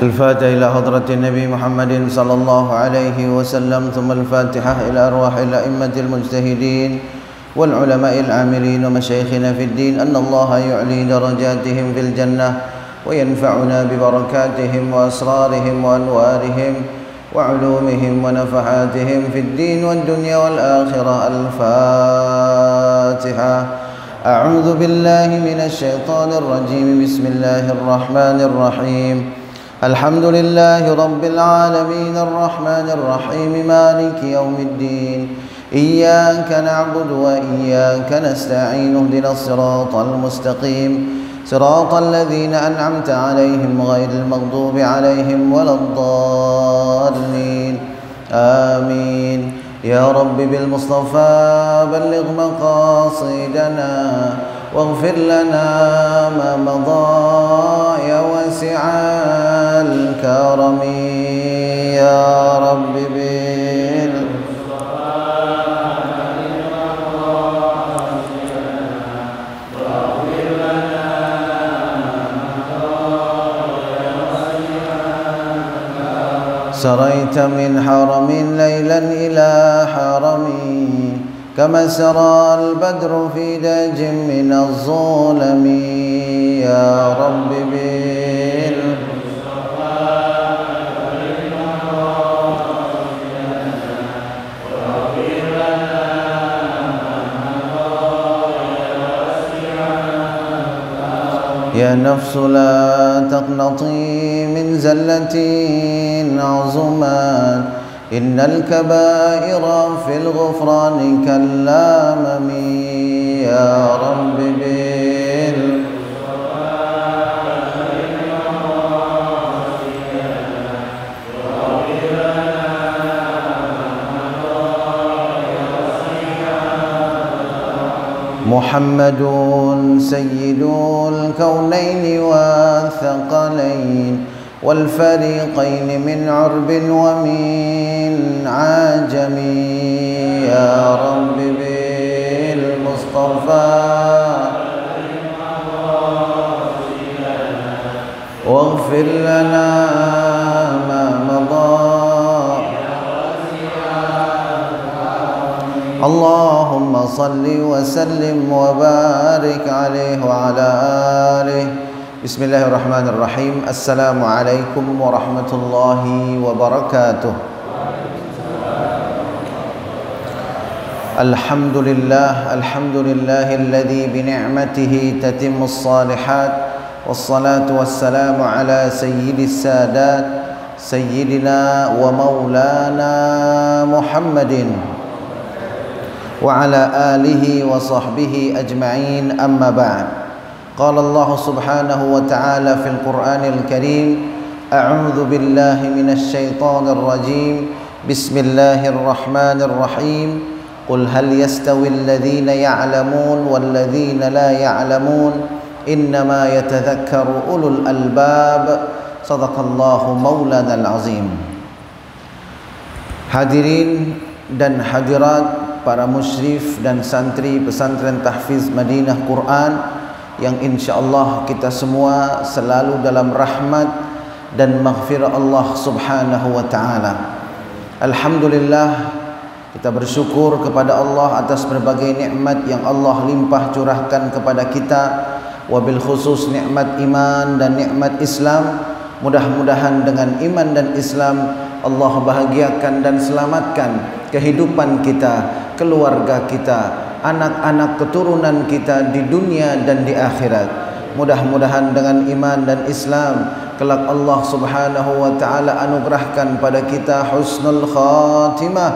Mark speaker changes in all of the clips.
Speaker 1: الفاتحة إلى حضرة النبي محمد صلى الله عليه وسلم، ثم الفاتحة إلى أرواح الأئمة المجتهدين والعلماء العاملين ومشايخنا في الدين، أن الله يعلي درجاتهم في الجنة وينفعنا ببركاتهم وأسرارهم وأنوارهم وعلومهم ونفحاتهم في الدين والدنيا والآخرة. الفاتحة. أعوذ بالله من الشيطان الرجيم. بسم الله الرحمن الرحيم. الحمد لله رب العالمين الرحمن الرحيم مالك يوم الدين. إياك نعبد وإياك نستعين. اهدنا الصراط المستقيم، صراط الذين أنعمت عليهم غير المغضوب عليهم ولا الضالين. آمين. يا رب بالمصطفى بلغ مقاصدنا واغفر لنا ما مضى يا واسع الكرم. يا رب سريت من حرم ليلا إلى حرم، كما سرى البدر في داج من الظلم. يا رب يا نفس لا تقنطي من زلة عظمت، إن الكبائر في الغفران كاللامم. يا رب محمد سيد الكونين والثقلين والفريقين من عرب ومن عجم. يا رب بالمصطفى واغفر لنا ما مضى. اللهم صل وسلم وبارك عليه وعلى آله. بسم الله الرحمن الرحيم. السلام عليكم ورحمة الله وبركاته. الحمد لله الذي بنعمته تتم الصالحات، والصلاة والسلام على سيد السادات سيدنا ومولانا محمد وعلى آله وصحبه أجمعين. أما بعد. قال الله سبحانه وتعالى في القرآن الكريم: أعوذ بالله من الشيطان الرجيم. بسم الله الرحمن الرحيم. قل هل يستوي الذين يعلمون والذين لا يعلمون إنما يتذكر أولو الألباب. صدق الله مولانا العظيم. Hadirin dan hadirat, para musyrif dan santri pesantren tahfiz Madinah Quran yang insyaallah kita semua selalu dalam rahmat dan maghfirah Allah Subhanahu wa taala. Alhamdulillah, kita bersyukur kepada Allah atas berbagai nikmat yang Allah limpah curahkan kepada kita, wabil khusus nikmat iman dan nikmat Islam. Mudah-mudahan dengan iman dan Islam Allah bahagiakan dan selamatkan kehidupan kita, keluarga kita, anak-anak keturunan kita di dunia dan di akhirat. Mudah-mudahan dengan iman dan Islam kelak Allah Subhanahu wa taala anugerahkan pada kita husnul khatimah,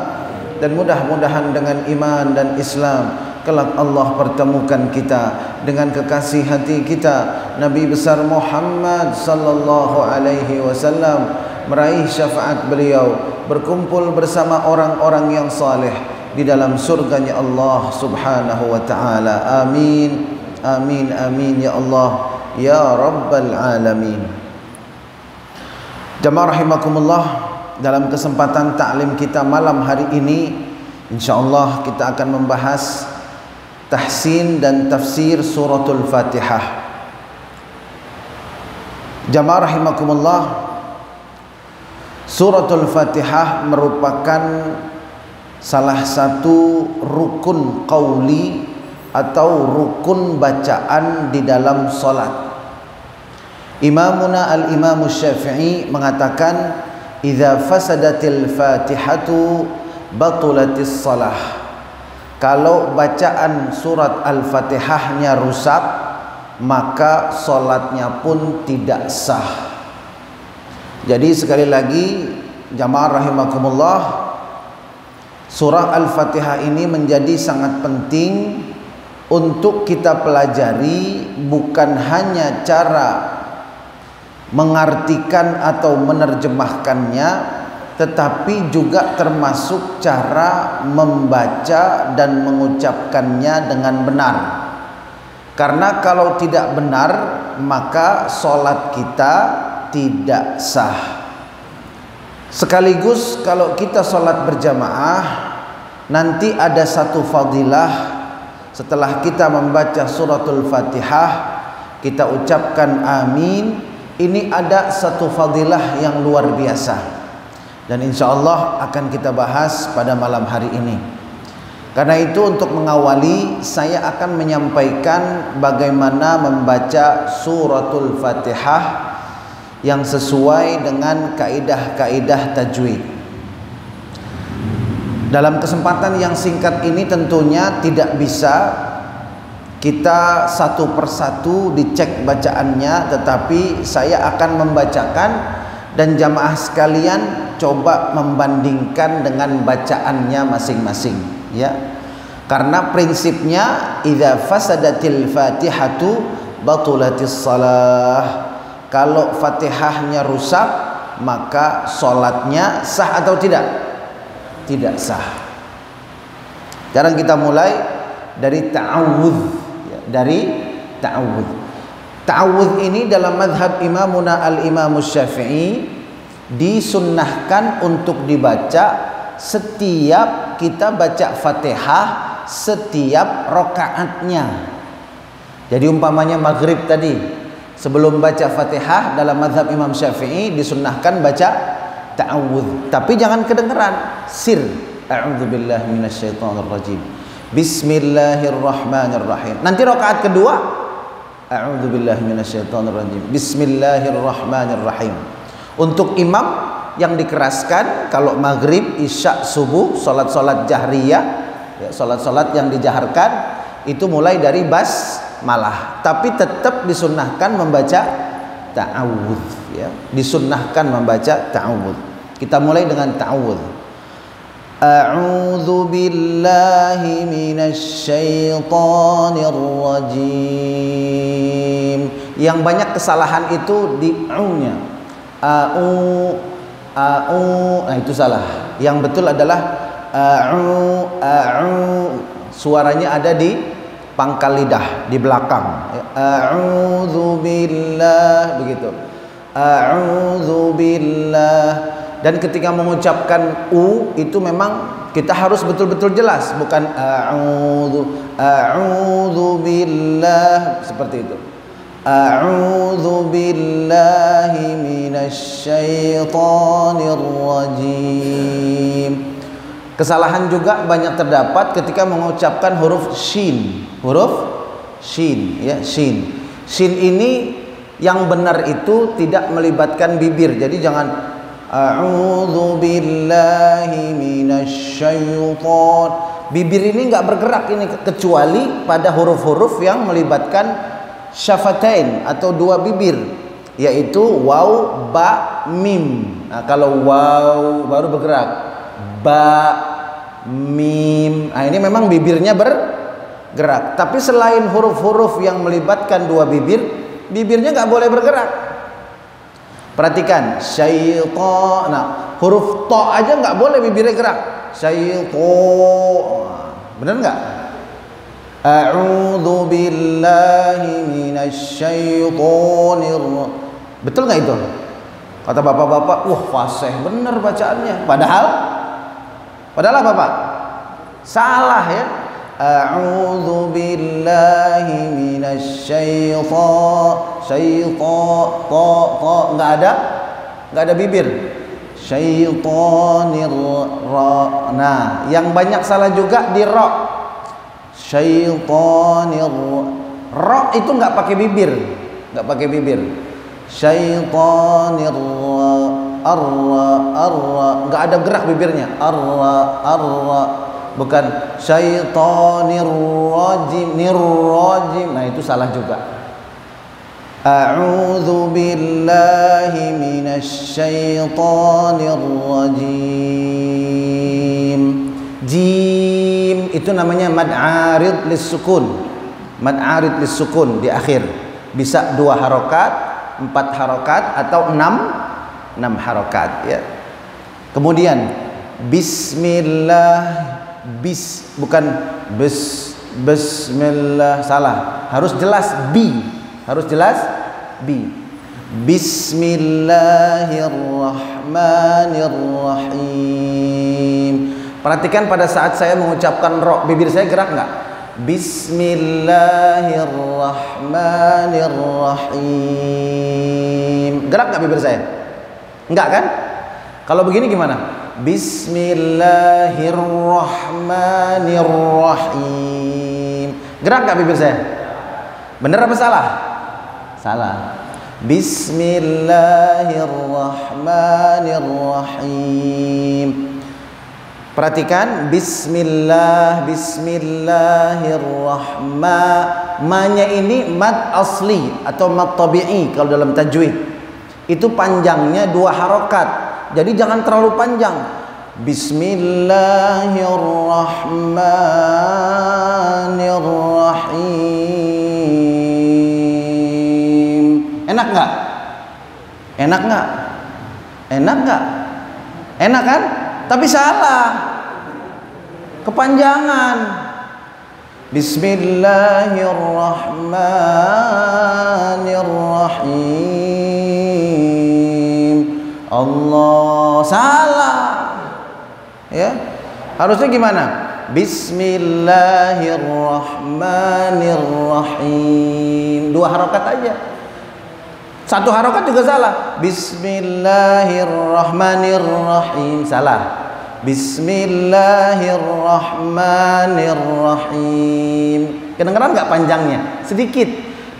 Speaker 1: dan mudah-mudahan dengan iman dan Islam kelak Allah pertemukan kita dengan kekasih hati kita Nabi besar Muhammad sallallahu alaihi wasallam, meraih syafaat beliau, berkumpul bersama orang-orang yang saleh di dalam surganya Allah Subhanahu wa taala. Amin. Amin amin ya Allah ya rabbal alamin. Jamaah rahimakumullah, dalam kesempatan taklim kita malam hari ini insyaallah kita akan membahas tahsin dan tafsir suratul Fatihah. Jamaah rahimakumullah, Suratul Fatihah merupakan salah satu rukun qauli atau rukun bacaan di dalam solat. Imamuna al-Imam Syafi'i mengatakan, idza fasadatil fatihatu batulatis salah. Kalau bacaan surat Al-Fatihahnya rusak, maka solatnya pun tidak sah. Jadi sekali lagi jamaah rahimakumullah, surah Al-Fatihah ini menjadi sangat penting untuk kita pelajari, bukan hanya cara mengartikan atau menerjemahkannya, tetapi juga termasuk cara membaca dan mengucapkannya dengan benar. Karena kalau tidak benar, maka solat kita tidak sah. Sekaligus kalau kita solat berjamaah, nanti ada satu fadilah setelah kita membaca suratul Fatihah, kita ucapkan amin. Ini ada satu fadilah yang luar biasa, dan insya Allah akan kita bahas pada malam hari ini. Karena itu untuk mengawali, saya akan menyampaikan bagaimana membaca suratul Fatihah yang sesuai dengan kaidah-kaidah tajwid. Dalam kesempatan yang singkat ini tentunya tidak bisa kita satu persatu dicek bacaannya, tetapi saya akan membacakan dan jamaah sekalian coba membandingkan dengan bacaannya masing-masing, ya. Karena prinsipnya idza fasadatil fatihatu batulatis salah. Kalau Fatihahnya rusak, maka solatnya sah atau tidak? Tidak sah. Sekarang kita mulai dari ta'awudz, ya, dari ta'awudz. Ta'awudz ini dalam madhab imamuna al-Imam Syafi'i disunnahkan untuk dibaca setiap kita baca Fatihah setiap rokaatnya. Jadi umpamanya maghrib tadi, sebelum baca Fatihah dalam mazhab Imam Syafi'i disunnahkan baca ta'awudz, tapi jangan kedengeran, sir. A'udzubillahi minasyaitonirrajim. Bismillahirrahmanirrahim. Nanti rakaat kedua, a'udzubillahi minasyaitonirrajim. Bismillahirrahmanirrahim. Untuk imam yang dikeraskan, kalau maghrib, isya, subuh, salat-salat jahriyah, ya, salat-salat yang dijaharkan, itu mulai dari basmalah, tapi tetap disunnahkan membaca ta'awudz, ya. Disunnahkan membaca ta'awudz. Kita mulai dengan ta'awudz. A'udzu billahi minasyaitonir rajim. Yang banyak kesalahan itu di a'u-nya. A'u. Nah itu salah. Yang betul adalah a'u. Suaranya ada di pangkal lidah di belakang. A'udzu billah, begitu. A'udzu billah. Dan ketika mengucapkan u itu memang kita harus betul-betul jelas, bukan a'udzu billah seperti itu. A'udzu billahi minasyaitonir rajim. Kesalahan juga banyak terdapat ketika mengucapkan huruf shin. Huruf shin, ya, shin. Shin ini yang benar itu tidak melibatkan bibir. Jadi jangan a'udzu billahi minasyaiton. Bibir ini enggak bergerak ini, kecuali pada huruf-huruf yang melibatkan syafatain atau dua bibir, yaitu waw, ba, mim. Nah, kalau waw baru bergerak, ba, mim. Nah, ini memang bibirnya bergerak. Tapi selain huruf-huruf yang melibatkan dua bibir, bibirnya nggak boleh bergerak. Perhatikan, syaitan. Nah, huruf to aja nggak boleh bibirnya gerak. Syaitan. Benar nggak? A'udzu billahi minasyaitonir. Betul nggak itu? Kata bapak-bapak, wah fasih bener bacaannya. Padahal apa Pak? Salah, ya. A'udzu billahi minasyaiton. Syaiton, to, enggak ada bibir. syaitonir ra. Nah, yang banyak salah juga di ra. Syaitonir ra itu nggak pakai bibir, nggak pakai bibir. Syaitonir arra, nggak ada gerak bibirnya. Arra, bukan syaitonir rajim, nirrajim. Nah, itu salah juga. A'udzu billahi minasy syaithanir rajim. Jim itu namanya mad arid lis-sukun. Mad arid lis-sukun di akhir. Bisa 2 harokat, 4 harokat atau 6 harokat ya. Kemudian bismillah, bukan bismillah, salah. Harus jelas harus jelas Bismillahirrahmanirrahim. Perhatikan pada saat saya mengucapkan ro, bibir saya gerak nggak? Bismillahirrahmanirrahim. Gerak nggak bibir saya? Enggak kan? Kalau begini gimana? Bismillahirrahmanirrahim. Gerak nggak bibir saya? Bener apa salah? Salah. Bismillahirrahmanirrahim. Perhatikan bismillahirrahmanirrahim. Ma-nya ini mad asli atau mad tabi'i kalau dalam tajwid. Itu panjangnya 2 harokat. Jadi jangan terlalu panjang. Bismillahirrahmanirrahim. Enak nggak? Enak nggak? Enak nggak? Enak kan? Tapi salah. Kepanjangan. Bismillahirrahmanirrahim. Allah, salah. Ya. Harusnya gimana? Bismillahirrahmanirrahim. 2 harokat aja. 1 harokat juga salah. Bismillahirrahmanirrahim, salah. Bismillahirrahmanirrahim. Kedengeran nggak panjangnya? Sedikit.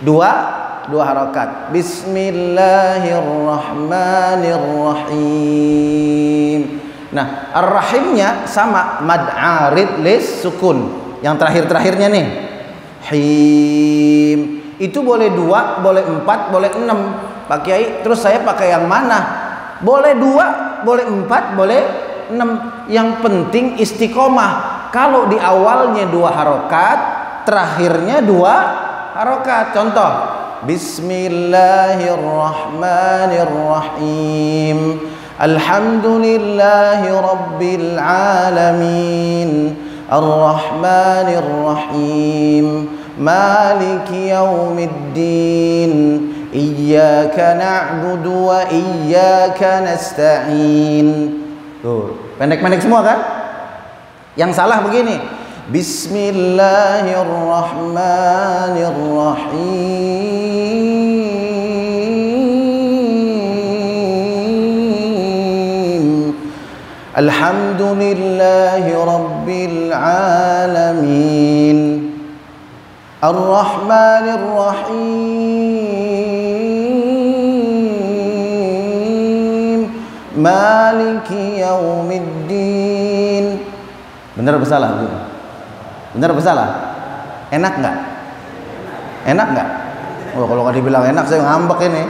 Speaker 1: 2 harokat. Bismillahirrahmanirrahim. Nah, ar-rahimnya sama mad arid lis sukun. Yang terakhir-terakhirnya nih. Him. Itu boleh 2, boleh 4, boleh 6. Pak Kiai, terus saya pakai yang mana? Boleh 2, boleh 4, boleh 6. Yang penting istiqomah. Kalau di awalnya 2 harokat, terakhirnya 2 harokat. Contoh, Bismillahirrahmanirrahim. Alhamdulillahi rabbil alamin. Ar-Rahmanirrahim. Maliki yaumiddin. Iyyaka na'budu wa iyyaka nasta'in. Tuh, pendek-pendek semua kan? Yang salah begini. Bismillahirrahmanirrahim. Alhamdulillahi rabbil alamin. Ar-Rahmanirrahim. Maliki yaumiddin. Benar apa salah? Benar apa salah? Enak nggak? Enak nggak? Oh, kalau nggak dibilang enak saya ngambek ini.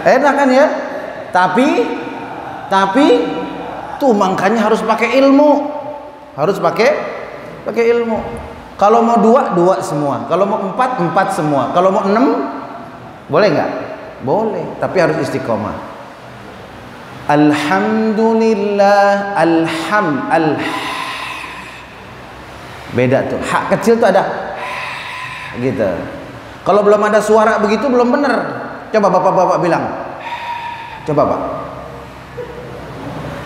Speaker 1: Enak kan ya? Tapi tuh makanya harus pakai ilmu. Harus pakai ilmu. Kalau mau 2 semua. Kalau mau 4 semua. Kalau mau 6 boleh nggak? Boleh, tapi harus istiqomah. Alhamdulillah, beda tuh. Hak kecil tuh ada gitu. Kalau belum ada suara begitu belum bener. Coba bapak-bapak bilang. Coba Pak.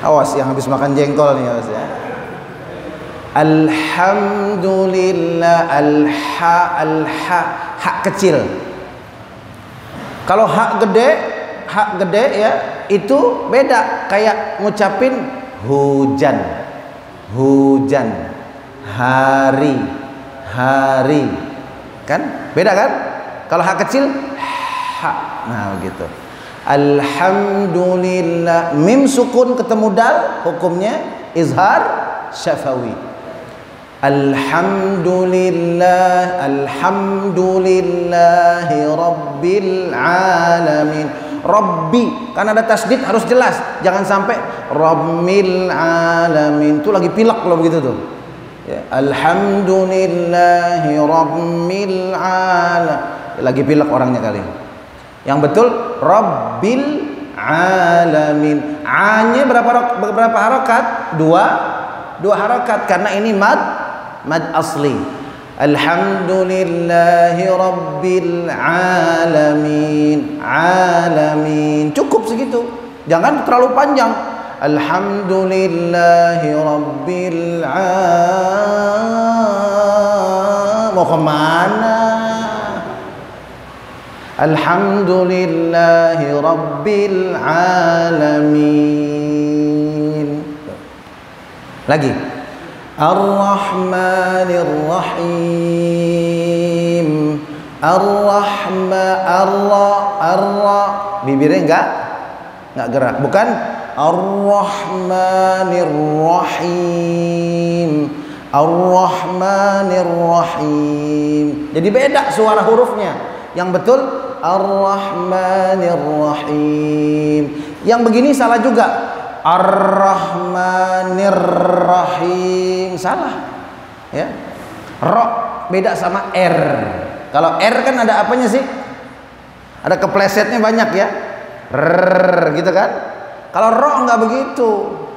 Speaker 1: Awas yang habis makan jengkol nih awas ya. Alhamdulillah, hak kecil. Kalau hak gede, hak gede ya, itu beda kayak ngucapin hujan, hujan, hari, hari, kan beda kan? Kalau hak kecil ha, nah begitu. Alhamdulillah, mim sukun ketemu dal, hukumnya izhar syafawi. Alhamdulillah, alhamdulillahi rabbil alamin. Rabbi, kan ada tasdid harus jelas, jangan sampai rabbil alamin. Itu lagi pilek kalau begitu tuh. Ya, alhamdulillahi rabbil alamin. Lagi pilek orangnya kali. Yang betul rabbil alamin. A-nya berapa harokat? Dua harokat karena ini mad asli. Alhamdulillahi rabbil alamin. Alamin cukup segitu, jangan terlalu panjang. Alhamdulillahi rabbil alamin. Mau kemana? Alhamdulillahi rabbil alamin. Lagi. Ar-Rahmanir Rahim. Ar-Rahma, bibirnya enggak gerak. Bukan Ar-Rahmanir Rahim. Ar-Rahmanir Rahim. Jadi beda suara hurufnya. Yang betul Ar-Rahmanir Rahim. Yang begini salah juga. Ar-Rahmanir Rahim salah. Ya. Ro beda sama R. Kalau R kan ada apanya sih? Ada keplesetnya banyak ya. R gitu kan? Kalau ro enggak begitu.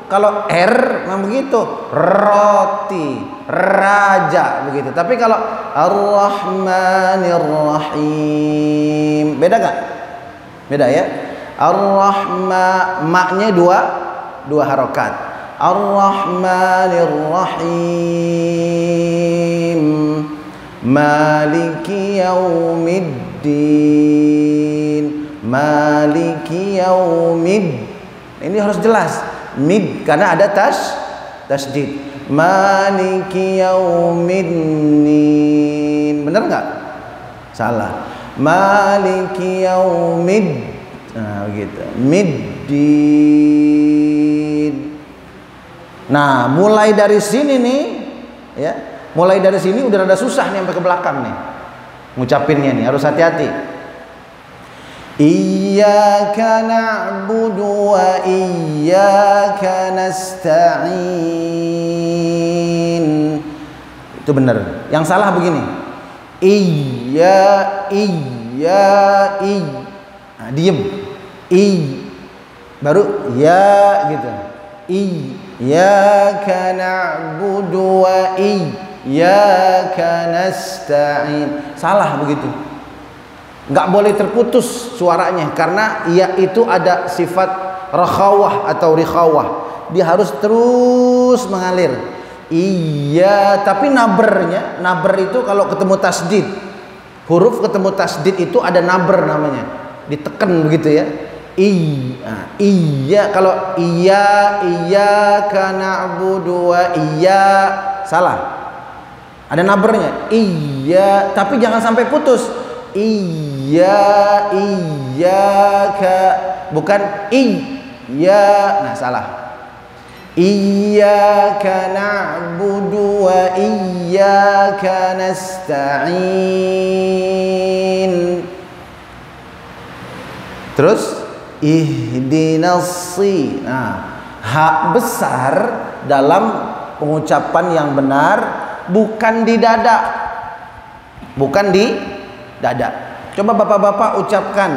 Speaker 1: Kalau R memang begitu. Roti, raja begitu. Tapi kalau Ar-Rahmanir Rahim beda gak? Beda ya. Ar-Rahma, maknya dua harokat. Ar-Rahmanir Rahim. Maliki yaumiddin. Maliki yaumiddin. Ini harus jelas. Mid karena ada tasdid. Maliki yaumiddin. Benar nggak? Salah. Maliki yaumid. Nah, begitu. Middin. Nah, mulai dari sini nih, ya. Mulai dari sini udah rada susah nih sampai ke belakang nih. Ngucapinnya nih harus hati-hati. Iyyaka na'budu wa iyyaka nasta'in. Itu benar. Yang salah begini. Nah, diem. Baru ya gitu. Iyyaka na'budu wa iyyaka nasta'in. Salah begitu. Nggak boleh terputus suaranya karena ya itu ada sifat rakhawah atau rikhawah. Dia harus terus mengalir. Iya, tapi nabernya, naber itu kalau ketemu tasdid, huruf ketemu tasdid itu ada naber namanya, ditekan begitu ya. Iya, kalau iya karena na'budu wa iya, salah. Ada nabernya. Iya, tapi jangan sampai putus. Iya bukan iya. Nah, salah. Iyyaka na'budu wa iyyaka nasta'in. Terus ihdinas. Nah, hak besar dalam pengucapan yang benar bukan di dada. Bukan di dada. Coba bapak-bapak ucapkan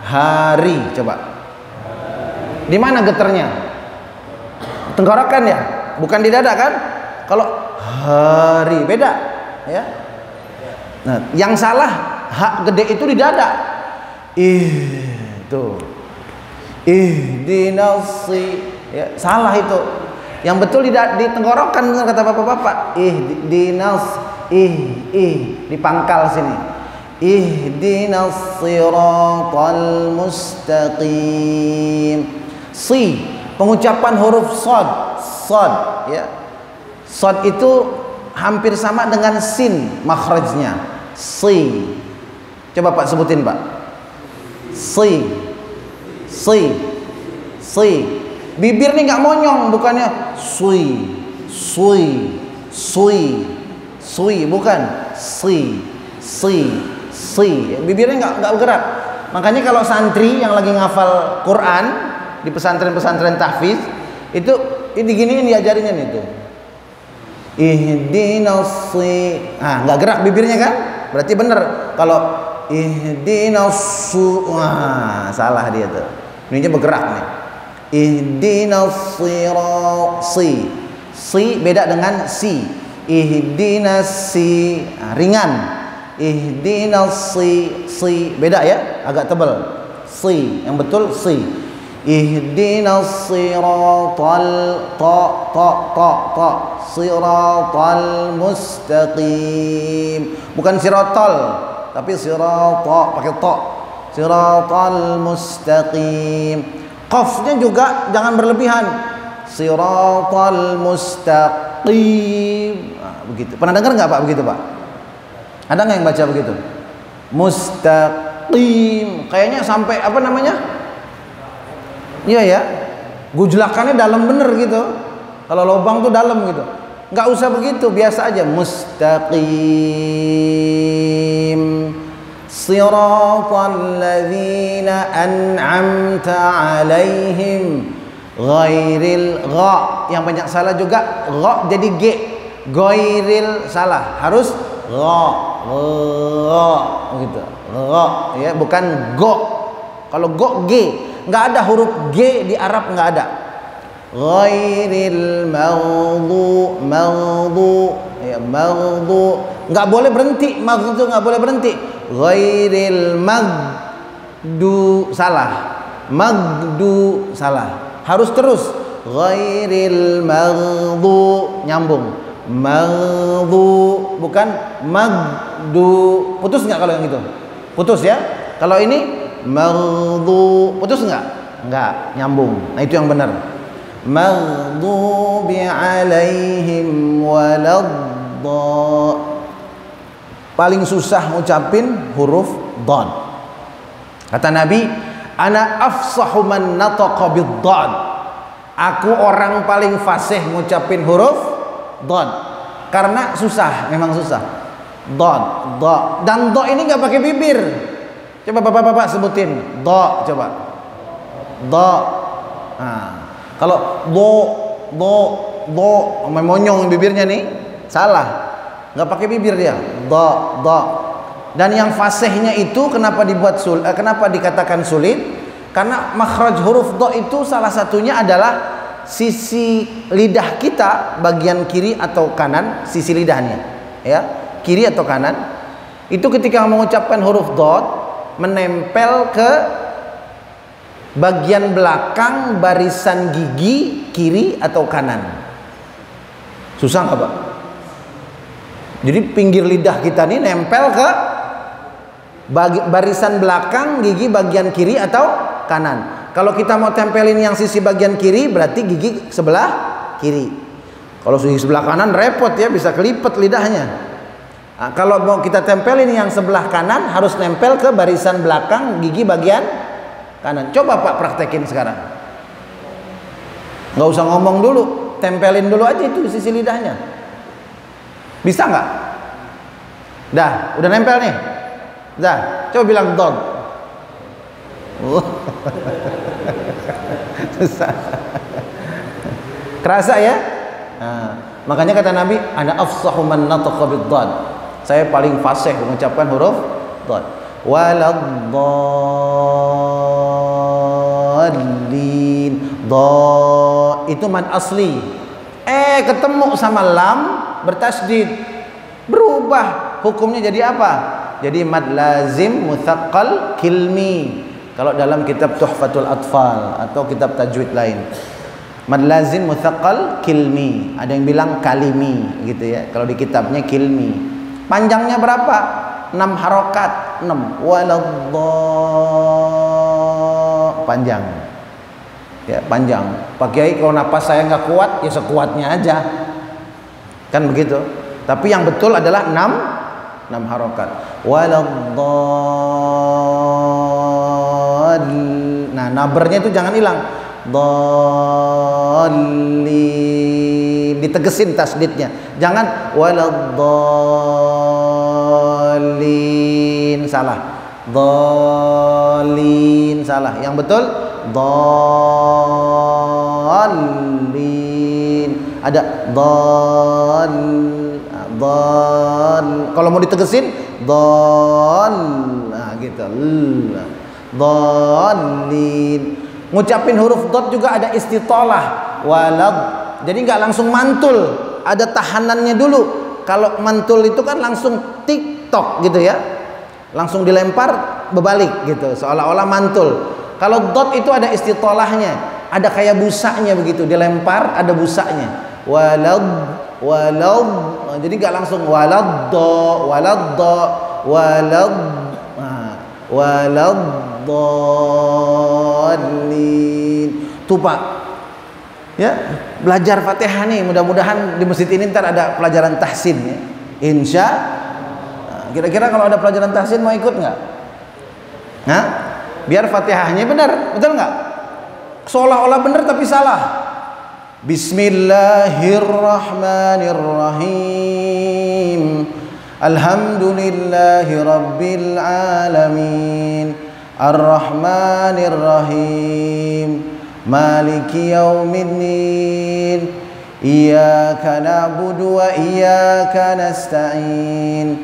Speaker 1: hari, coba. Di mana getarnya? Tenggorokan ya, bukan di dada kan? Kalau hari beda, ya. Nah, yang salah hak gede itu di dada. Itu. Ihdinasi, ya, salah itu. Yang betul di tenggorokan, kata bapak-bapak. Ihdinas, di pangkal sini. Ihdinas siratal mustaqim. Si, pengucapan huruf shad, shad ya. Shad itu hampir sama dengan sin makhrajnya. Si. Coba Pak sebutin Pak. Si. Si. Si. Bibir nih nggak monyong, bukannya sui, sui, sui, sui, bukan si, si, si. Bibirnya nggak bergerak. Makanya kalau santri yang lagi ngafal Quran di pesantren-pesantren tahfiz itu diginiin diajarinnya nih tuh. Ihdinas si, nggak gerak bibirnya kan? Berarti bener. Kalau ihdinas su, salah dia tuh. Ininya bergerak nih. Ihdinas sirat, si, si beda dengan si. Ihdinas si, ringan. Ihdinas si beda ya, agak tebal. Si, yang betul si. Ihdinas siratal ta siratal mustaqim, bukan siratal tapi sirata pakai ta, siratal mustaqim. Qafnya juga jangan berlebihan, siratal mustaqim. Begitu. Pernah dengar nggak Pak begitu Pak? Ada nggak yang baca begitu? Mustaqim, kayaknya sampai apa namanya? Iya ya, gujlakannya dalam bener gitu. Kalau lubang tuh dalam gitu. Nggak usah begitu, biasa aja. Mustaqim, siratal ladzina an'amta alaihim, ghairil gha. Yang banyak salah juga gha jadi g. Ghairil salah, harus gha, gitu. Gha ya, bukan go. Kalau go g. Nggak ada huruf G di Arab, nggak ada. Ghairil maghdu ya, maghdu nggak boleh berhenti, maghdu nggak boleh berhenti. Ghairil magdu salah, magdu salah, harus terus. Ghairil maghdu nyambung, maghdu bukan magdu. Putus nggak kalau yang itu? Putus ya. Kalau ini maghdu putus enggak nyambung. Nah itu yang benar. Maghdubi alaihim waladhdha. Paling susah ngucapin huruf dhad. Kata Nabi, ana afsahu man nataqa bid-dhad. Aku orang paling fasih ngucapin huruf dhad. Karena susah, memang susah. Dhad, dha. Dan dha ini enggak pakai bibir. Coba bapak-bapak sebutin do, coba do. Kalau do memonyong bibirnya nih, salah, nggak pakai bibir dia. Do. Dan yang fasihnya itu kenapa dibuat kenapa dikatakan sulit? Karena makhraj huruf do itu salah satunya adalah sisi lidah kita bagian kiri atau kanan, sisi lidahnya, ya kiri atau kanan. Itu ketika mengucapkan huruf do menempel ke bagian belakang barisan gigi kiri atau kanan. Susah nggak Pak? Jadi pinggir lidah kita nih nempel ke barisan belakang gigi bagian kiri atau kanan. Kalau kita mau tempelin yang sisi bagian kiri berarti gigi sebelah kiri. Kalau sisi sebelah kanan repot ya, bisa kelipet lidahnya. Nah, kalau mau kita tempelin yang sebelah kanan harus nempel ke barisan belakang gigi bagian kanan. Coba Pak praktekin sekarang. Nggak usah ngomong dulu, tempelin dulu aja itu sisi lidahnya. Bisa nggak? Dah, udah nempel nih. Dah, coba bilang dog. Kerasa ya? Nah, makanya kata Nabi, ana afsahu man nataqa bid-dhad. Saya paling fasih mengucapkan huruf dhad. Waladdallin. Dha itu mad asli. Ketemu sama lam bertasydid. Berubah hukumnya jadi apa? Jadi mad lazim mutsaqqal kilmi. Kalau dalam kitab Tuhfatul Atfal atau kitab tajwid lain. Mad lazim mutsaqqal kilmi. Ada yang bilang kalimi gitu ya. Kalau di kitabnya kilmi. Panjangnya berapa? 6 harokat, 6 panjang ya, panjang. Pak Kiai kalau napas saya nggak kuat ya sekuatnya aja kan begitu, tapi yang betul adalah 6 harokat. Nah, nabernya itu jangan hilang, ditegesin tasdidnya, jangan waladdallin, salah. Dhalin, salah. Yang betul dhalin. Ada dhal. Kalau mau ditegesin dhal. Nah, gitu. Dhalin. Ngucapin huruf dot juga ada istitalah, walad. Jadi nggak langsung mantul, ada tahanannya dulu. Kalau mantul itu kan langsung tiktok gitu ya, langsung dilempar berbalik gitu, seolah-olah mantul. Kalau dot itu ada istitolahnya, ada kayak busanya begitu, dilempar ada busanya. Walad. Jadi nggak langsung walad do, waladdallin. Tuh Pak, ya belajar Fatihah nih, mudah-mudahan di masjid ini ntar ada pelajaran tahsin ya, insya. Kira-kira kalau ada pelajaran tahsin mau ikut nggak? Nah, biar Fatihahnya benar, betul nggak? Seolah-olah benar tapi salah. Bismillahirrahmanirrahim. Alhamdulillahi rabbil alamin. Ar-Rahmanir-Rahim. Maliki yaumiddin. Iyyaka na'budu wa iyyaka nasta'in.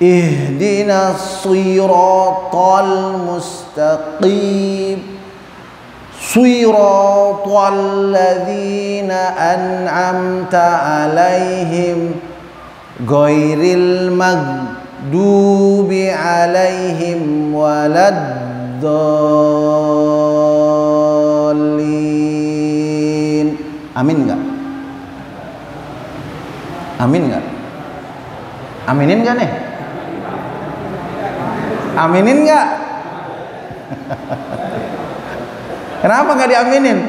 Speaker 1: Ihdinas siratal mustaqim. Siratal ladzina an'amta 'alaihim ghairil maghdubi 'alaihim waladdallin. Amin enggak? Amin enggak? Aminin enggak nih? Aminin enggak? Kenapa nggak diaminin?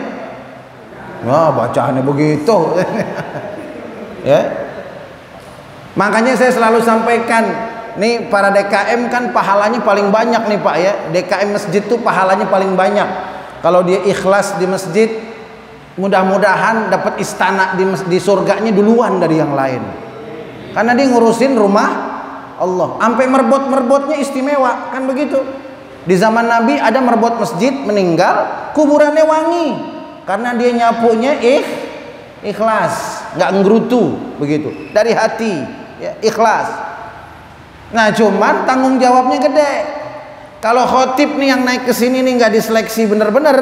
Speaker 1: Wah, bacaannya begitu. Ya. Makanya saya selalu sampaikan, nih para DKM kan pahalanya paling banyak nih Pak ya. DKM masjid tuh pahalanya paling banyak. Kalau dia ikhlas di masjid, mudah-mudahan dapat istana di surganya duluan dari yang lain. Karena dia ngurusin rumah Allah. Sampai merbot-merbotnya istimewa, kan begitu. Di zaman Nabi ada merbot masjid meninggal, kuburannya wangi karena dia nyapunya ikhlas, nggak nggerutu begitu, dari hati ya, ikhlas. Nah cuman tanggung jawabnya gede. Kalau khotib nih yang naik ke sini nih nggak diseleksi bener-bener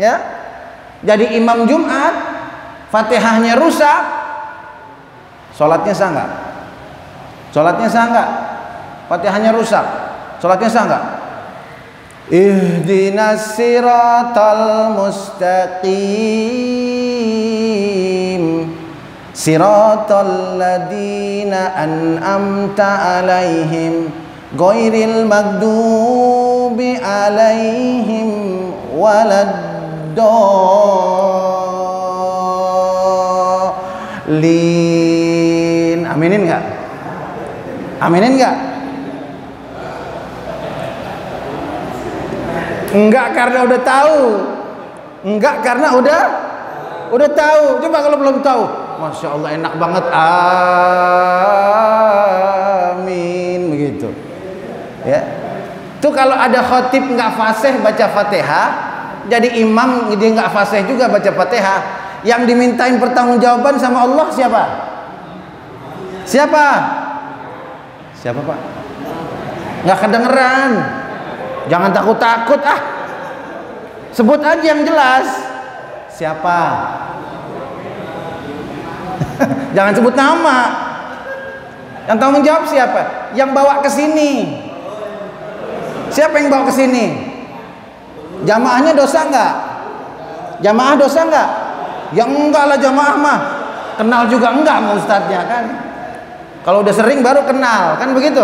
Speaker 1: ya, jadi imam Jumat, Fatihahnya rusak, sholatnya sah nggak? Sholatnya sah nggak? Fatihahnya rusak, sholatnya sah nggak? Ihdinas siratal mustaqim. Siratal ladzina an'amta 'alaihim ghairil maghdubi 'alaihim waladdallin. Aminin enggak? Aminin enggak? Enggak karena udah tahu, enggak karena udah tahu. Coba kalau belum tahu, Masya Allah enak banget, amin begitu. Ya, tuh kalau ada khotib nggak fasih baca Fatihah, jadi imam dia nggak fasih juga baca Fatihah, yang dimintain pertanggungjawaban sama Allah siapa? Siapa? Siapa Pak? Nggak kedengeran. Jangan takut-takut ah. Sebut aja yang jelas. Siapa? Jangan sebut nama. Yang tanggung jawab siapa? Yang bawa ke sini. Siapa yang bawa ke sini? Jamaahnya dosa enggak? Jamaah dosa enggak? Ya enggak lah, jamaah mah kenal juga enggak sama ustadznya kan. Kalau udah sering baru kenal kan begitu.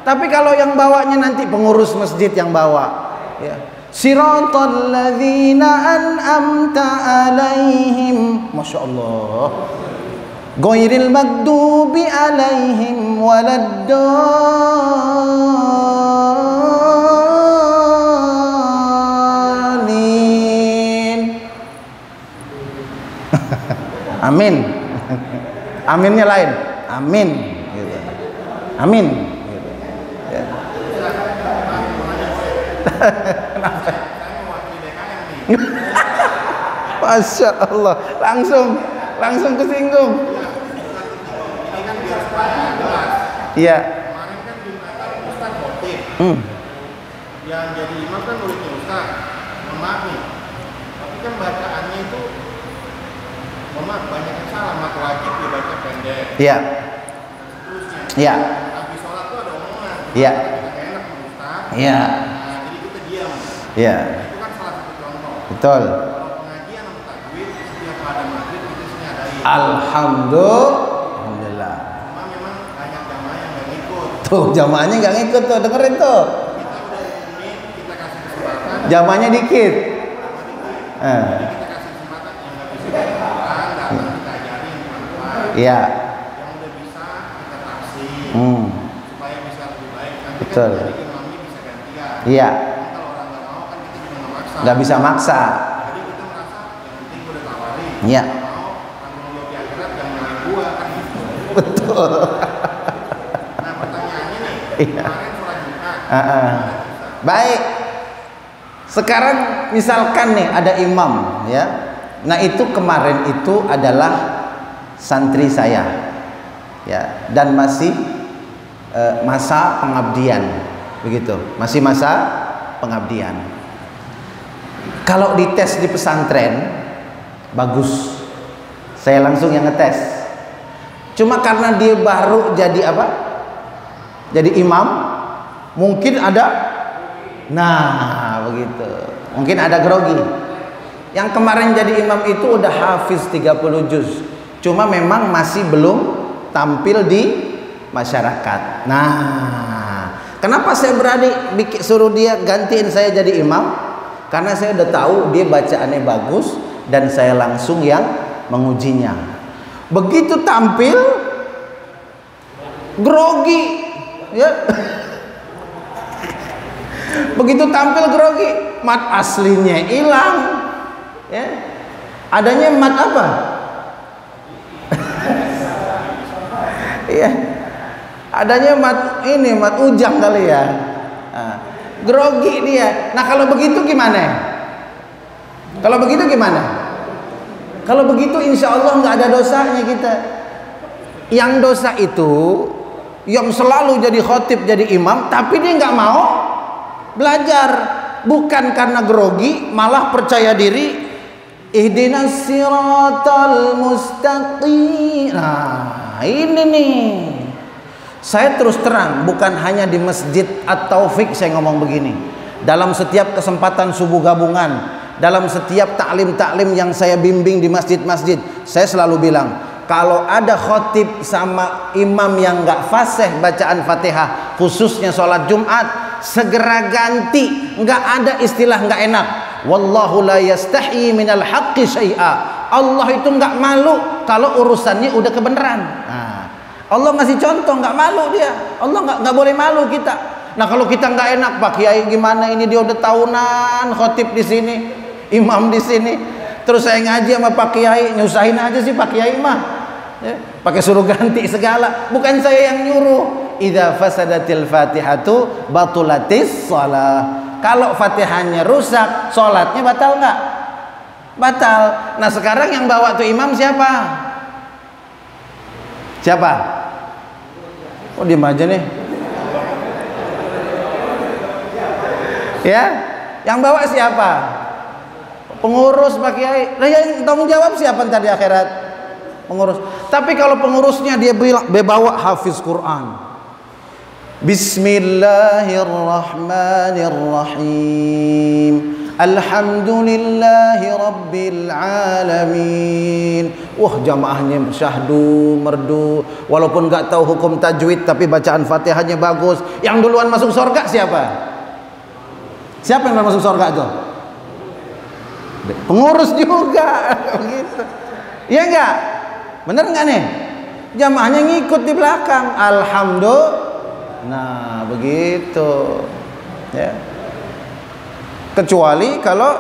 Speaker 1: Tapi kalau yang bawanya nanti pengurus masjid yang bawa, ya. Siratal ladzina an'amta alaihim, masya Allah, ghairil maghdubi alaihim waladdallin. Amin. Aminnya lain. Amin. Gitu. Amin. Gitu. Ya. Kenapa? Masya Allah, langsung kesinggung. Iya.
Speaker 2: Kemarin kan Jumatan Ustaz khotib. Yang jadi imam kan muridnya Ustaz. Mohon maaf nih. Tapi kan bacaannya itu, mohon maaf, banyak yang salah. Mat wajib dibaca pendek.
Speaker 1: Iya.
Speaker 2: Terusnya.
Speaker 1: Iya.
Speaker 2: Habis sholat tuh ada omongan.
Speaker 1: Iya.
Speaker 2: Kita gak enak sama Ustaz.
Speaker 1: Iya.
Speaker 2: Nah, jadi kita diam.
Speaker 1: Iya.
Speaker 2: Itu kan salah satu contoh.
Speaker 1: Betul.
Speaker 2: Kalau pengajian sama tajwid setiap pada maghrib itu sini adain.
Speaker 1: Alhamdulillah.
Speaker 2: Cuma memang banyak jamaah yang gak ngikut.
Speaker 1: Tuh jamaahnya nggak ngikut tuh, dengerin tuh.
Speaker 2: Kita udah umumin, kita kasih kesempatan.
Speaker 1: Jamaahnya dikit.
Speaker 2: Jadi kita kasih kesempatan yang nggak bisa kita pulang, datang kita ajarin pelan-pelan.
Speaker 1: Iya.
Speaker 2: Yang udah bisa kita taksir supaya bisa lebih baik. Nanti
Speaker 1: Betul.
Speaker 2: kan jadi imamnya bisa gantian.
Speaker 1: Iya.
Speaker 2: Tapi kalau orang nggak mau kan kita juga nggak maksa.
Speaker 1: Nggak bisa maksa.
Speaker 2: Jadi kita merasa yang penting gue udah tawarin.
Speaker 1: Iya.
Speaker 2: Kalau mau tanggung jawab di akhirat jangan nyalain gua kan gitu.
Speaker 1: Betul.
Speaker 2: Nah pertanyaannya nih,
Speaker 1: Iya.
Speaker 2: kemarin sholat Jumat.
Speaker 1: Baik. Sekarang misalkan nih ada imam, ya. Nah itu kemarin itu adalah santri saya, ya, dan masih masa pengabdian, begitu. Masih masa pengabdian. Kalau dites di pesantren bagus, saya langsung yang ngetes. Cuma karena dia baru jadi apa? Jadi imam, mungkin ada. Nah, begitu. Mungkin ada grogi. Yang kemarin jadi imam itu udah hafiz 30 juz. Cuma memang masih belum tampil di masyarakat. Nah, kenapa saya berani suruh dia gantiin saya jadi imam? Karena saya udah tahu dia bacaannya bagus dan saya langsung yang mengujinya. Begitu tampil grogi, ya. Begitu tampil grogi, mat aslinya hilang, ya. Adanya mat apa? Iya, adanya mat ini, mat ujang kali ya. Nah, grogi dia. Nah kalau begitu gimana? Kalau begitu gimana? Kalau begitu insya Allah nggak ada dosanya kita. Yang dosa itu yang selalu jadi khotib, jadi imam, tapi dia nggak mau belajar, bukan karena grogi, malah percaya diri. Ihdinas siratal mustaqim. Nah, ini nih. Saya terus terang, bukan hanya di Masjid At-Taufik saya ngomong begini. Dalam setiap kesempatan subuh gabungan, dalam setiap taklim-taklim yang saya bimbing di masjid-masjid, saya selalu bilang, kalau ada khotib sama imam yang nggak fasih bacaan Fatihah, khususnya sholat Jumat, segera ganti. Nggak ada istilah nggak enak. Wallahu la yastahi minal haqqi syai'a. Allah itu nggak malu kalau urusannya udah kebenaran. Nah, Allah ngasih contoh, nggak malu dia. Allah nggak boleh malu kita. Nah kalau kita nggak enak, Pak Kiai gimana ini, dia udah tahunan khotib di sini, imam di sini, terus saya ngaji sama Pak Kiai, nyusahin aja sih Pak Kiai mah, ya, pakai suruh ganti segala. Bukan saya yang nyuruh. Idza fasadatil fatihatu batulatis shalah. Kalau Fatihahnya rusak, sholatnya batal nggak? Batal. Nah sekarang yang bawa tuh imam siapa? Siapa? Oh diem aja nih. Ya, yang bawa siapa? Pengurus Pak Kiai. Nah yang tanggung jawab siapa ntar di akhirat? Pengurus. Tapi kalau pengurusnya dia bawa hafiz Quran, Bismillahirrahmanirrahim, Alhamdulillahi Rabbil Alamin. Wah, jamaahnya syahdu, merdu. Walaupun nggak tahu hukum tajwid, tapi bacaan Fatihahnya bagus. Yang duluan masuk surga siapa? Siapa yang masuk surga itu? Pengurus juga. Begitu. Iya enggak? Bener nggak nih? Jamaahnya ngikut di belakang. Alhamdulillah. Nah, begitu. Ya. Kecuali kalau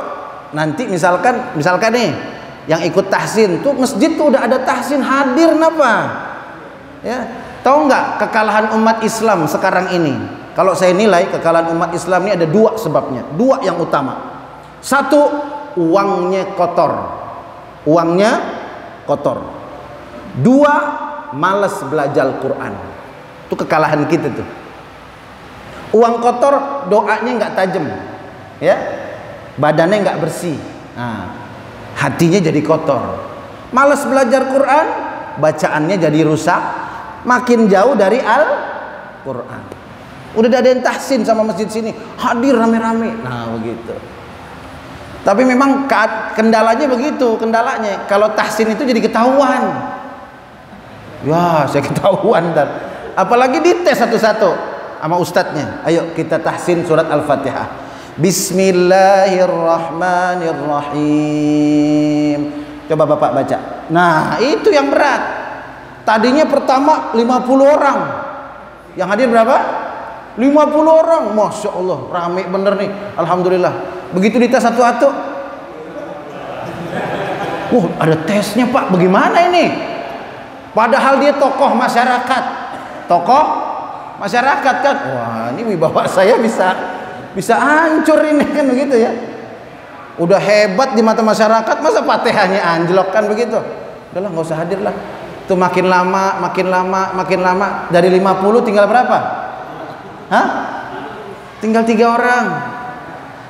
Speaker 1: nanti misalkan nih yang ikut tahsin tuh masjid tuh udah ada tahsin hadir, kenapa? Ya, tahu nggak kekalahan umat Islam sekarang ini? Kalau saya nilai kekalahan umat Islam ini ada dua sebabnya, dua yang utama. Satu, uangnya kotor, Dua, malas belajar Quran. Itu kekalahan kita tuh. Uang kotor, doanya nggak tajam. Ya, badannya nggak bersih, nah, hatinya jadi kotor, malas belajar Quran, bacaannya jadi rusak, makin jauh dari Al-Quran. Udah ada yang tahsin sama masjid sini, hadir rame-rame, nah begitu. Tapi memang kendalanya begitu, kalau tahsin itu jadi ketahuan. Ya, saya ketahuan dan apalagi dites satu-satu sama ustadznya. Ayo kita tahsin surat Al-Fatihah. Bismillahirrahmanirrahim. Coba Bapak baca. Nah, itu yang berat. Tadinya pertama 50 orang. Yang hadir berapa? 50 orang. Masya Allah, rame bener nih. Alhamdulillah. Begitu dites satu-satu. Ada tesnya Pak. Bagaimana ini? Padahal dia tokoh masyarakat. Kan. Wah, ini wibawa saya bisa hancur ini kan begitu ya. Udah hebat di mata masyarakat, masa Fatihahnya anjlok kan begitu. Udahlah, nggak usah hadir lah. Itu makin lama dari 50 tinggal berapa? Tinggal 3 orang.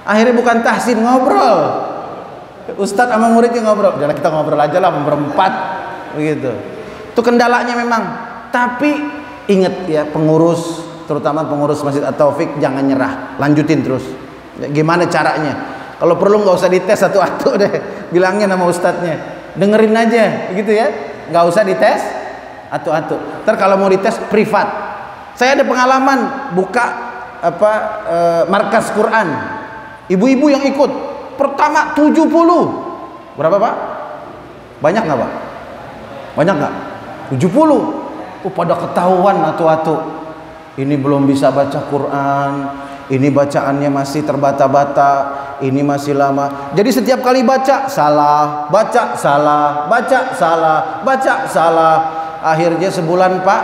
Speaker 1: Akhirnya bukan tahsin, ngobrol. Ustadz sama muridnya ngobrol. Udahlah, kita ngobrol aja lah berempat begitu. Itu kendalanya memang. Tapi ingat ya, pengurus, terutama pengurus Masjid At-Taufik, jangan nyerah, lanjutin terus. Gimana caranya? Kalau perlu nggak usah dites satu-satu deh, bilangnya nama ustadznya, dengerin aja, gitu ya, nggak usah dites satu-satu. Ntar kalau mau dites privat, saya ada pengalaman buka markas Quran, ibu-ibu yang ikut, pertama 70, berapa Pak? Banyak nggak Pak? Banyak nggak? 70, pada ketahuan atu-atu. Ini belum bisa baca Quran, ini bacaannya masih terbata-bata, ini masih lama. Jadi setiap kali baca salah, baca salah, baca salah, baca salah. Akhirnya sebulan Pak,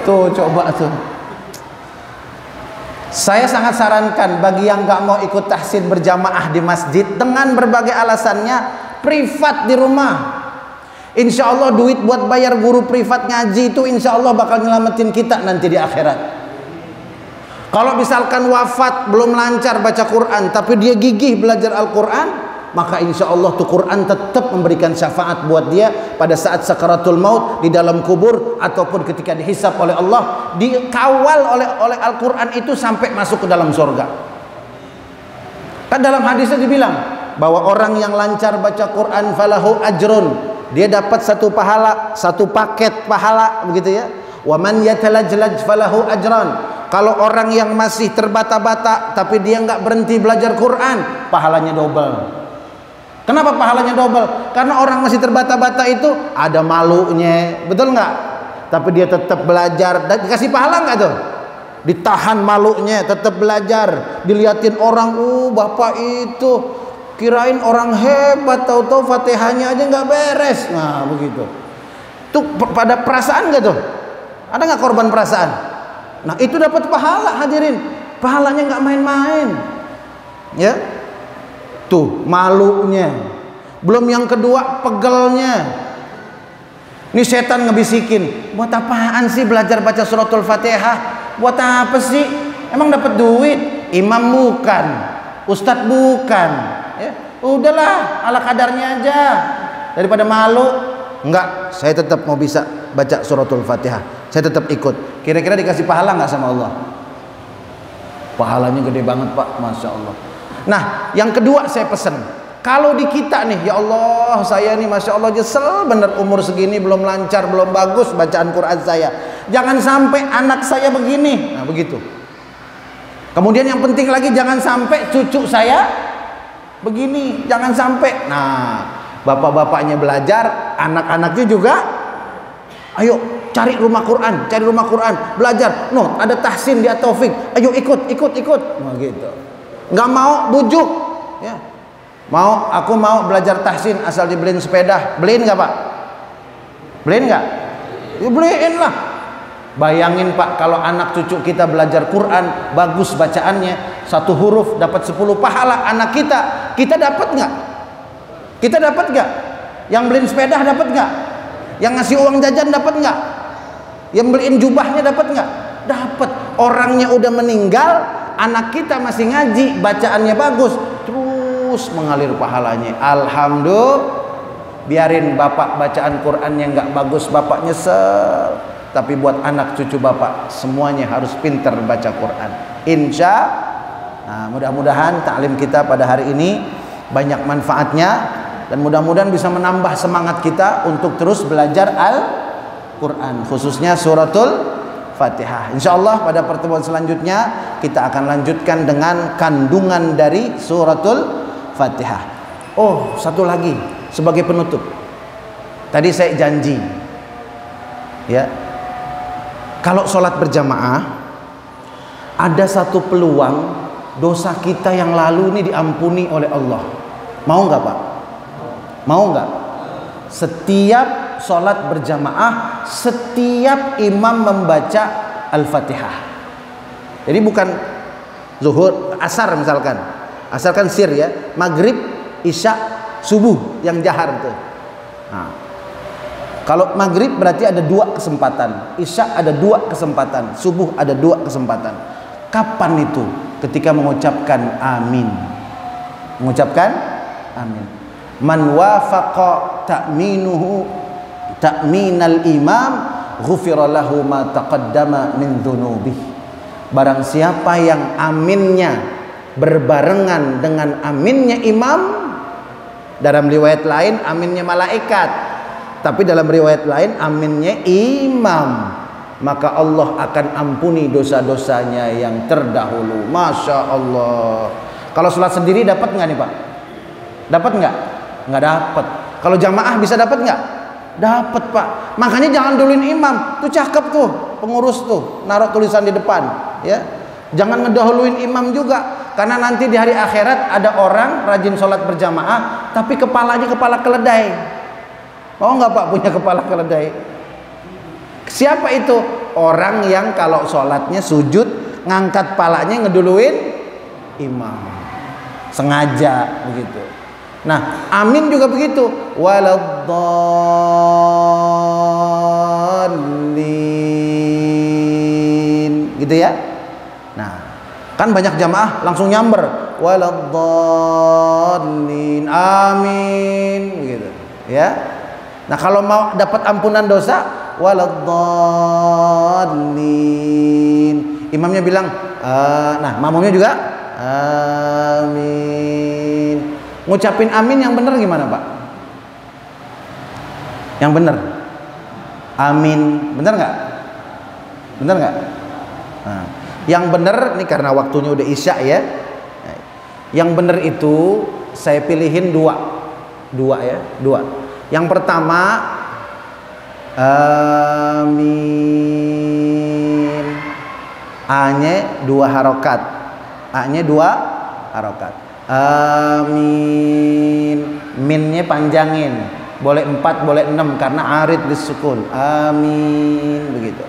Speaker 1: tuh coba tuh. Saya sangat sarankan bagi yang nggak mau ikut tahsin berjamaah di masjid dengan berbagai alasannya, privat di rumah. Insya Allah duit buat bayar guru privat ngaji itu insya Allah bakal nyelamatin kita nanti di akhirat. Kalau misalkan wafat belum lancar baca Quran tapi dia gigih belajar Al-Quran, maka insya Allah tuh Quran tetap memberikan syafaat buat dia pada saat sakaratul maut, di dalam kubur, ataupun ketika dihisap oleh Allah, dikawal oleh Al-Quran itu sampai masuk ke dalam surga. Kan dalam hadisnya dibilang bahwa orang yang lancar baca Quran falahu ajrun, dia dapat satu pahala, satu paket pahala begitu ya. Wa man yatalajlaj falahu ajran. Kalau orang yang masih terbata-bata tapi dia nggak berhenti belajar Quran, pahalanya double. Kenapa pahalanya double? Karena orang masih terbata-bata itu ada malunya, betul nggak? Tapi dia tetap belajar, dan dikasih pahala nggak tuh? Ditahan malunya, tetap belajar, diliatin orang, bapak itu kirain orang hebat, tahu-tahu Fatihahnya aja nggak beres. Nah begitu. Tuh pada perasaan nggak tuh? Ada nggak korban perasaan? Nah itu dapat pahala, hadirin. Pahalanya nggak main-main. Ya. Tuh malunya. Belum yang kedua pegelnya. Ini setan ngebisikin, buat apaan sih belajar baca suratul Fatihah? Buat apa sih? Emang dapat duit? Imam bukan, ustadz bukan. Ya, udahlah ala kadarnya aja. Daripada malu, enggak, saya tetap mau bisa baca suratul Fatihah. Saya tetap ikut. Kira-kira dikasih pahala enggak sama Allah? pahalanya gede banget Pak, Masya Allah. Nah yang kedua saya pesen, kalau di kita nih, ya Allah saya nih Masya Allah nyesel bener umur segini belum lancar, belum bagus bacaan Quran saya, jangan sampai anak saya begini. Nah begitu. Kemudian yang penting lagi, jangan sampai cucu saya begini, jangan sampai. Nah bapak-bapaknya belajar, anak-anaknya juga ayo cari rumah Quran, belajar. No, ada tahsin dia Taufik, ayo ikut. Nah, gitu. Nggak mau bujuk, ya. Aku mau belajar tahsin, asal dibeliin sepeda, beliin nggak Pak? Beliin nggak? Ya beliin lah. Bayangin Pak, kalau anak cucu kita belajar Quran, bagus bacaannya, 1 huruf dapat 10 pahala. Anak kita dapat nggak? Kita dapat nggak? Yang beliin sepeda dapat nggak? Yang ngasih uang jajan dapat nggak? Yang beliin jubahnya dapat nggak? Dapat. Orangnya udah meninggal, anak kita masih ngaji, bacaannya bagus, terus mengalir pahalanya. Alhamdulillah. Biarin bapak bacaan Qurannya nggak bagus, bapak nyesel. Tapi buat anak cucu bapak semuanya harus pintar baca Quran. Nah, mudah-mudahan taklim kita pada hari ini banyak manfaatnya, dan mudah-mudahan bisa menambah semangat kita untuk terus belajar Al-Quran, khususnya suratul Fatihah. Insyaallah pada pertemuan selanjutnya kita akan lanjutkan dengan kandungan dari suratul Fatihah. Oh, satu lagi sebagai penutup. Tadi saya janji, ya, kalau sholat berjamaah ada satu peluang dosa kita yang lalu ini diampuni oleh Allah. Mau nggak Pak? Mau nggak? Setiap sholat berjamaah, setiap imam membaca Al-Fatihah. Jadi bukan zuhur, asar misalkan. Asar kan sir ya, maghrib, isya, subuh yang jahar tuh. Nah, kalau maghrib berarti ada 2 kesempatan, isya ada 2 kesempatan, subuh ada 2 kesempatan. Kapan itu? Ketika mengucapkan amin. Mengucapkan amin. Man wafaqa ta'minal imam ghufira lahu ma taqaddama min dzunubih. Barang siapa yang aminnya berbarengan dengan aminnya imam, dalam riwayat lain aminnya malaikat, tapi dalam riwayat lain aminnya imam, maka Allah akan ampuni dosa-dosanya yang terdahulu. Masya Allah. Kalau sholat sendiri dapat nggak nih Pak? Dapat nggak? Nggak dapat. Kalau jamaah bisa dapat nggak? Dapat Pak. Makanya jangan duluin imam. Tuh cakep tuh pengurus tuh, naruh tulisan di depan, ya. Jangan ngedahuluin imam juga, karena nanti di hari akhirat ada orang rajin sholat berjamaah tapi kepalanya kepala keledai. Mau nggak Pak punya kepala keledai? Siapa itu? Orang yang kalau sholatnya sujud ngangkat palanya ngeduluin imam, sengaja begitu. Nah amin juga begitu. Waladdallin, gitu ya. Nah kan banyak jamaah langsung nyamber waladdallin, amin, begitu ya. Nah kalau mau dapat ampunan dosa waladdallin, imamnya bilang nah makmumnya juga amin. Ngucapin amin yang benar gimana Pak? Yang benar amin, benar nggak? Benar nggak? Nah, yang benar nih karena waktunya udah isya ya. Yang benar itu saya pilihin dua ya, 2. Yang pertama amin, A-nya 2 harokat, A-nya 2 harokat. Amin, minnya panjangin, boleh 4 boleh 6 karena arid disukun. Amin, begitu.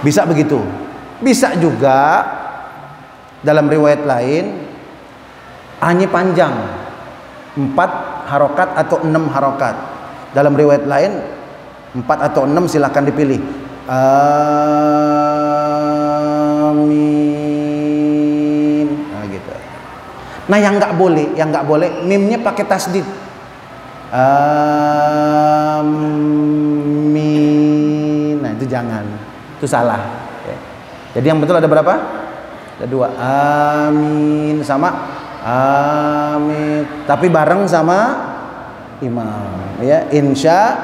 Speaker 1: Bisa begitu. Bisa juga dalam riwayat lain A-nya panjang, 4 harokat atau 6 harokat. Dalam riwayat lain 4 atau 6, silahkan dipilih. Amin. Nah gitu. Nah yang nggak boleh mimnya pakai tasdid. Amin. Nah itu jangan, itu salah. Jadi yang betul ada berapa? Ada 2. Amin sama amin. Tapi bareng sama imam ya. Insya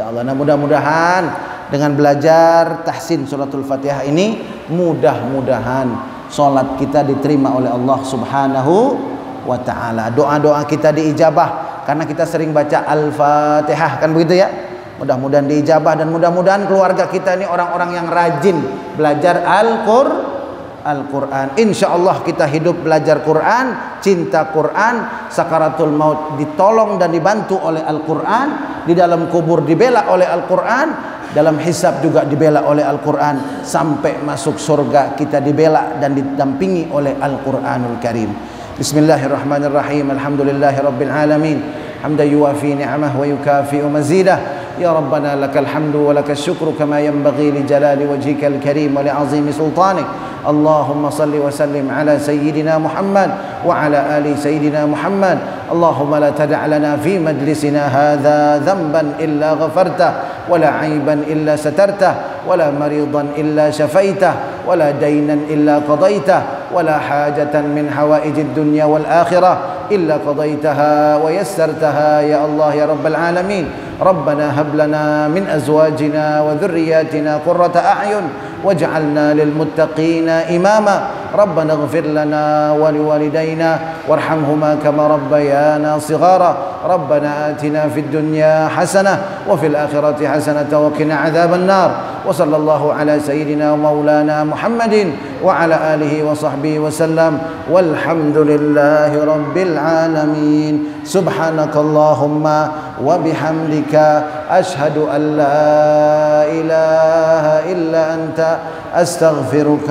Speaker 1: Allah. Nah, mudah-mudahan dengan belajar tahsin suratul Fatihah ini mudah-mudahan salat kita diterima oleh Allah Subhanahu wa taala. Doa-doa kita diijabah karena kita sering baca Al-Fatihah kan begitu ya. Mudah-mudahan diijabah dan mudah-mudahan keluarga kita ini orang-orang yang rajin belajar Al-Quran. Insya Allah kita hidup belajar Quran, cinta Quran, sakaratul maut ditolong dan dibantu oleh Al-Quran, di dalam kubur dibela oleh Al-Quran, dalam hisab juga dibela oleh Al-Quran, sampai masuk surga kita dibela dan didampingi oleh Al-Quranul Karim. Bismillahirrahmanirrahim. Alhamdulillahi Rabbil Alamin. Hamdan yuwafi ni'amah wa yukafi'u mazidah. Ya Rabbana lakal hamdu wa lakal syukru kama yanbaghi li jalali wajhikal karim wa li azimi sultanik. Allahumma salli wa sallim ala sayyidina Muhammad wa ala ali sayyidina Muhammad. Allahumma la tada' lana fi majlisina hadha dhanban illa ghafartah wa la 'aiban illa satartah wa la maridan illa shafaitah wa la daynan illa qadaitah wa la hajatan min hawaijid dunya wal akhirah illa qadaitaha wa yassartaha ya Allah ya rabbal alamin. ربنا هب لنا من أزواجنا وذرياتنا قرة أعين واجعلنا للمتقين إماما ربنا اغفر لنا ولوالدينا وارحمهما كما ربيانا صغارا ربنا آتنا في الدنيا حسنة وفي الآخرة حسنة وقنا عذاب النار وصلى الله على سيدنا ومولانا محمد وعلى آله وصحبه وسلم والحمد لله رب العالمين. سبحانك اللهم وبحمدك أشهد أن لا إله إلا أنت أستغفرك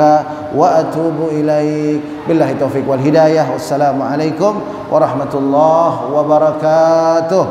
Speaker 1: وأتوب إليك. بالله التوفيق والهداية والسلام عليكم ورحمة الله وبركاته.